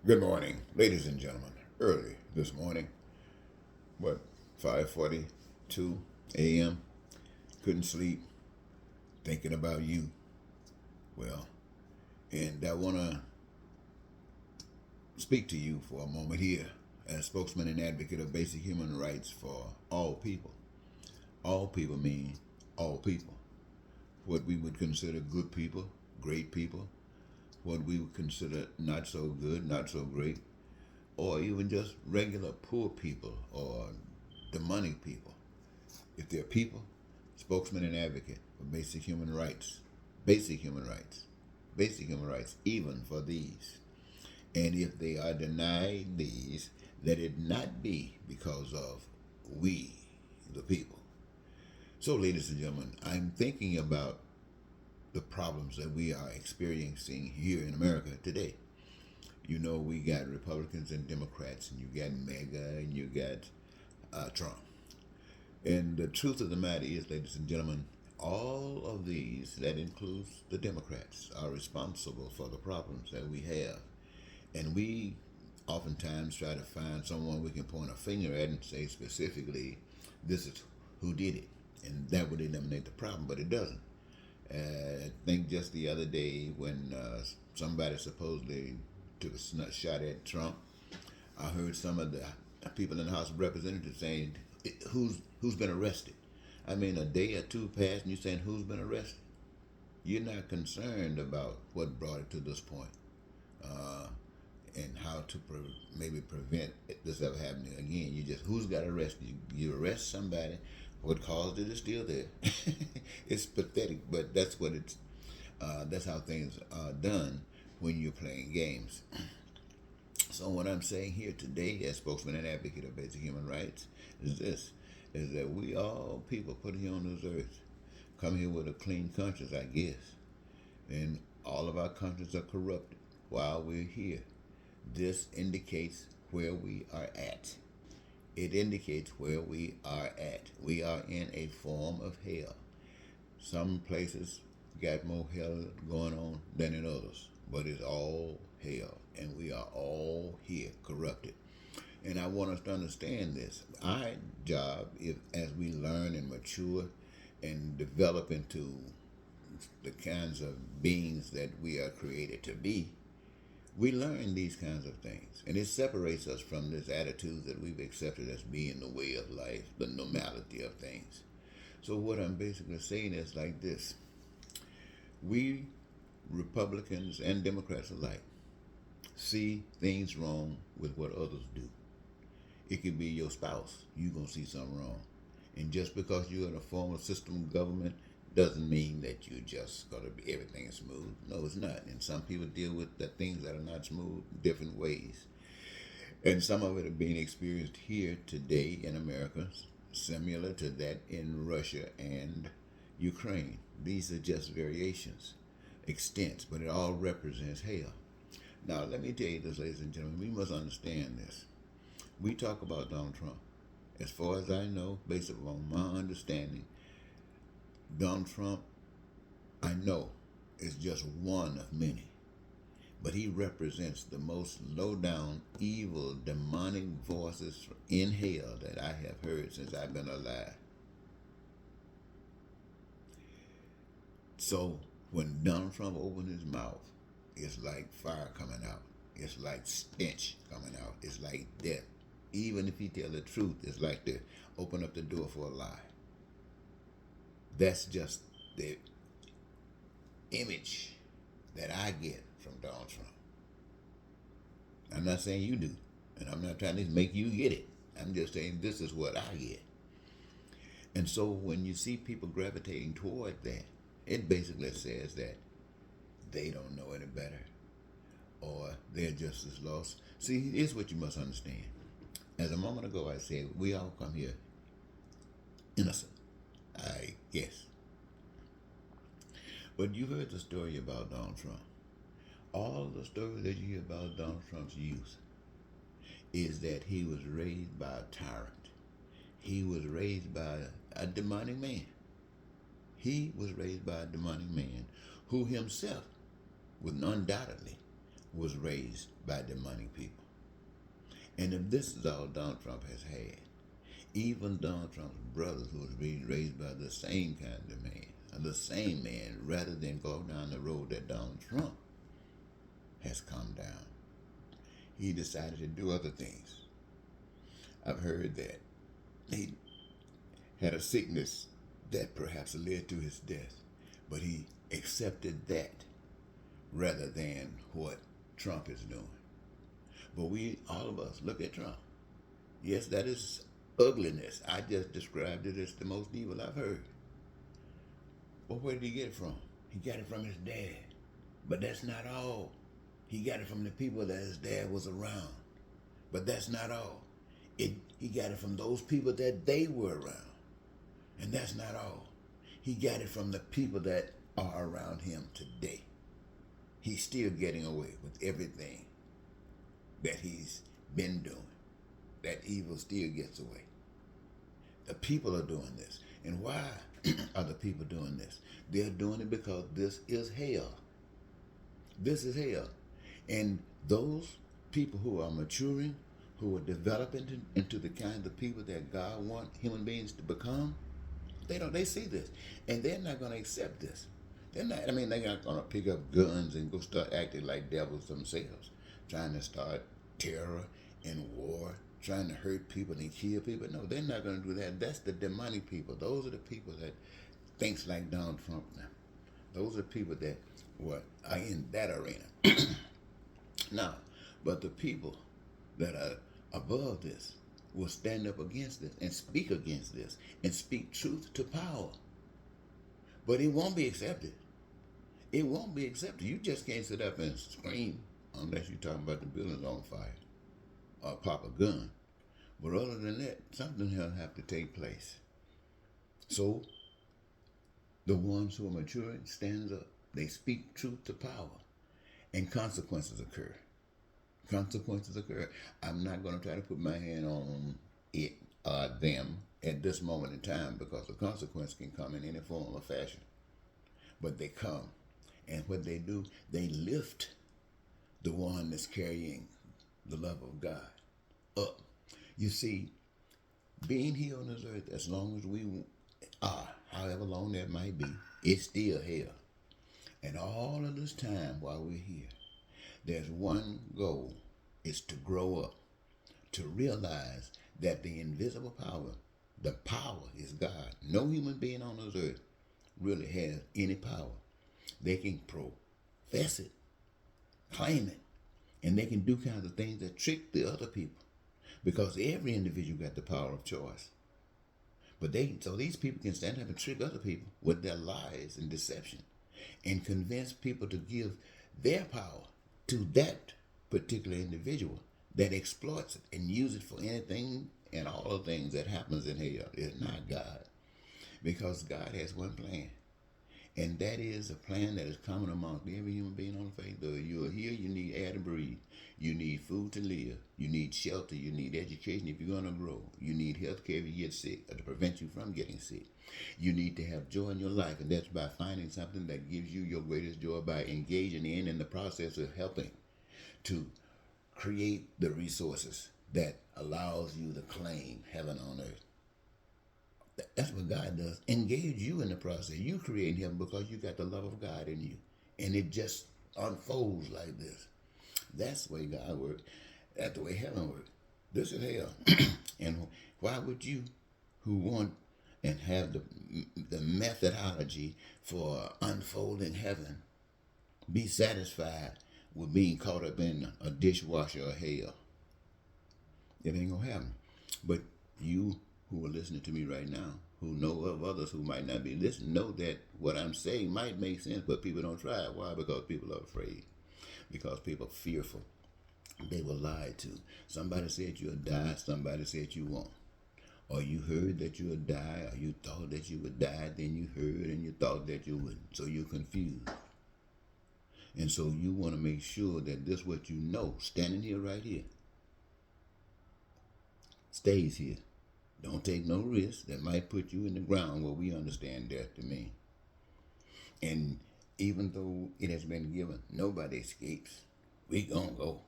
Good morning, ladies and gentlemen. Early this morning, what, 5:42 a.m. Couldn't sleep, thinking about you. Well, and I want to speak to you for a moment here as spokesman and advocate of basic human rights for all people. All people mean all people. What we would consider good people, great people, what we would consider not so good, not so great, or even just regular poor people or demonic people. If they're people, spokesman and advocate for basic human rights, basic human rights, basic human rights, even for these. And if they are denied these, let it not be because of we, the people. So, ladies and gentlemen, I'm thinking about the problems that we are experiencing here in America today. You know, we got Republicans and Democrats, and you got MAGA, and you got Trump. And the truth of the matter is, ladies and gentlemen, all of these, that includes the Democrats, are responsible for the problems that we have. And we oftentimes try to find someone we can point a finger at and say specifically, this is who did it. And that would eliminate the problem, but it doesn't. I think just the other day when somebody supposedly took a shot at Trump, I heard some of the people in the House of Representatives saying, "Who's been arrested?" I mean, a day or two passed, and you're saying who's been arrested? You're not concerned about what brought it to this point, and how to maybe prevent this ever happening again. You just who's got arrested? You arrest somebody. What caused it is still there. It's pathetic, but that's what it's. That's how things are done when you're playing games. So what I'm saying here today, as spokesman and advocate of basic human rights, is this: is that we all people put here on this earth come here with a clean conscience, I guess, and all of our consciences are corrupted while we're here. This indicates where we are at. It indicates where we are at. We are in a form of hell. Some places got more hell going on than in others, but it's all hell, and we are all here corrupted. And I want us to understand this. Our job, if as we learn and mature and develop into the kinds of beings that we are created to be, we learn these kinds of things. And it separates us from this attitude that we've accepted as being the way of life, the normality of things. So what I'm basically saying is like this. We, Republicans and Democrats alike, see things wrong with what others do. It could be your spouse. You're going to see something wrong. And just because you're in a formal system of government doesn't mean that you're just going to be everything is smooth. No, it's not. And some people deal with the things that are not smooth different ways. And some of it are being experienced here today in America, similar to that in Russia and Ukraine. These are just variations, extents, but it all represents hell. Now, let me tell you this, ladies and gentlemen, we must understand this. We talk about Donald Trump. As far as I know, based upon my understanding, Donald Trump, I know, is just one of many. But he represents the most low-down, evil, demonic voices in hell that I have heard since I've been alive. So when Donald Trump opened his mouth, it's like fire coming out. It's like stench coming out. It's like death. Even if he tell the truth, it's like to open up the door for a lie. That's just the image that I get from Donald Trump. I'm not saying you do, and I'm not trying to make you get it. I'm just saying this is what I get. And so when you see people gravitating toward that, it basically says that they don't know any better, or they're just as lost. See, here's what you must understand. As a moment ago I said, we all come here innocent, I guess. But you heard the story about Donald Trump. All the stories that you hear about Donald Trump's youth is that he was raised by a tyrant. He was raised by a demonic man. He was raised by a demonic man who himself was undoubtedly was raised by demonic people. And if this is all Donald Trump has had, even Donald Trump's brothers who was being raised by the same kind of man, the same man, rather than go down the road that Donald Trump has come down, he decided to do other things. I've heard that he had a sickness that perhaps led to his death, but he accepted that rather than what Trump is doing. But we, all of us, look at Trump. Yes, that is ugliness. I just described it as the most evil I've heard. But where did he get it from? He got it from his dad. But that's not all. He got it from the people that his dad was around. But that's not all. He got it from those people that they were around. And that's not all. He got it from the people that are around him today. He's still getting away with everything that he's been doing. That evil still gets away. The people are doing this. And why are the people doing this? They're doing it because this is hell. This is hell. And those people who are maturing, who are developing into the kind of people that God wants human beings to become, they see this. And they're not going to accept this. They're not going to pick up guns and go start acting like devils themselves, trying to start terror and war, trying to hurt people and kill people. No, they're not going to do that. That's the demonic people. Those are the people that thinks like Donald Trump now. Those are people that are in that arena. Now, but the people that are above this will stand up against this and speak against this and speak truth to power. But it won't be accepted. It won't be accepted. You just can't sit up and scream unless you're talking about the building's on fire or pop a gun. But other than that, something will have to take place. So the ones who are maturing stands up. They speak truth to power. And consequences occur. Consequences occur. I'm not going to try to put my hand on it or them at this moment in time, because the consequence can come in any form or fashion. But they come. And what they do, they lift the one that's carrying the love of God up. You see, being here on this earth, as long as we are, however long that might be, it's still hell. And all of this time while we're here, there's one goal. It's to grow up, to realize that the invisible power, the power is God. No human being on this earth really has any power. They can profess it, claim it, and they can do kinds of things that trick the other people, because every individual got the power of choice. But so these people can stand up and trick other people with their lies and deception and convince people to give their power to that particular individual that exploits it and use it for anything and all the things that happens in hell. It's not God, because God has one plan. And that is a plan that is common amongst every human being on the face. Though you are here, you need air to breathe. You need food to live. You need shelter. You need education if you're going to grow. You need health care if you get sick, or to prevent you from getting sick. You need to have joy in your life, and that's by finding something that gives you your greatest joy, by engaging in the process of helping to create the resources that allows you to claim heaven on earth. That's what God does. Engage you in the process. You create heaven because you got the love of God in you. And it just unfolds like this. That's the way God works. That's the way heaven works. This is hell. And why would you, who want and have the methodology for unfolding heaven, be satisfied with being caught up in a dishwasher of hell? It ain't going to happen. But you who are listening to me right now, who know of others who might not be listening, know that what I'm saying might make sense, but people don't try it. Why? Because people are afraid. Because people are fearful. They were lied to. Somebody said you'll die, somebody said you won't. Or you heard that you would die, or you thought that you would die, then you heard and you thought that you wouldn't. So you're confused. And so you want to make sure that this what you know, standing here right here, stays here. Don't take no risks that might put you in the ground where we understand death to mean. And even though it has been given, nobody escapes. We gonna go.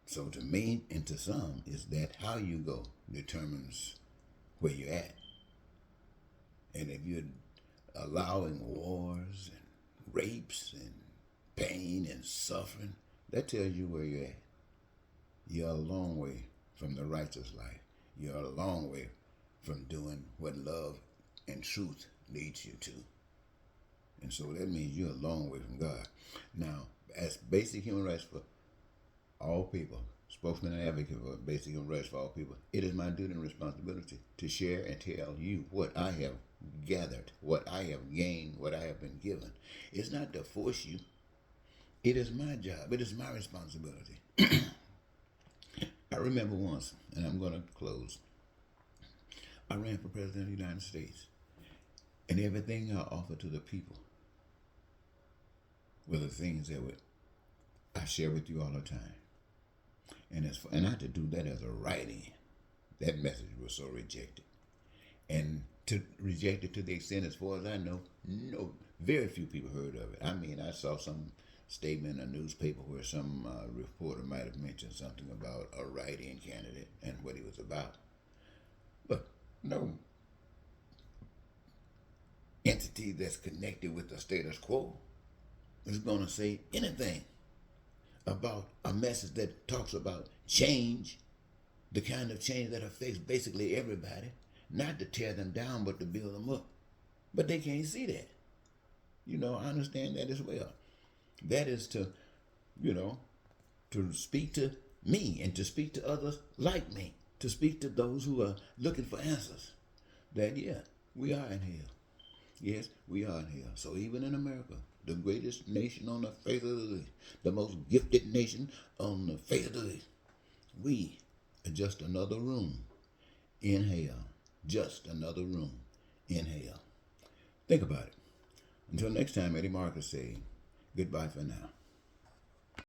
So to me and to some is that how you go determines where you're at. And if you're allowing wars and rapes and pain and suffering, that tells you where you're at. You're a long way from the righteous life. You're a long way from doing what love and truth leads you to. And so that means you're a long way from God. Now, as basic human rights for all people, spokesman and advocate for basic human rights for all people, it is my duty and responsibility to share and tell you what I have gathered, what I have gained, what I have been given. It's not to force you. It is my job. It is my responsibility. I remember once, and I'm going to close, I ran for president of the United States, and everything I offered to the people were the things that I share with you all the time. And I had to do that as a write-in. That message was so rejected. And to reject it to the extent, as far as I know, no, very few people heard of it. I mean, I saw some statement in a newspaper where some reporter might have mentioned something about a write-in candidate and what he was about. But no entity that's connected with the status quo is going to say anything about a message that talks about change, the kind of change that affects basically everybody, not to tear them down, but to build them up. But they can't see that. I understand that as well. That is to speak to me and to speak to others like me, to speak to those who are looking for answers. That, yeah, we are in hell. Yes, we are in hell. So even in America, the greatest nation on the face of the earth, the most gifted nation on the face of the earth, we are just another room in hell. Just another room in hell. Think about it. Until next time, Eddie Marcus saying goodbye for now.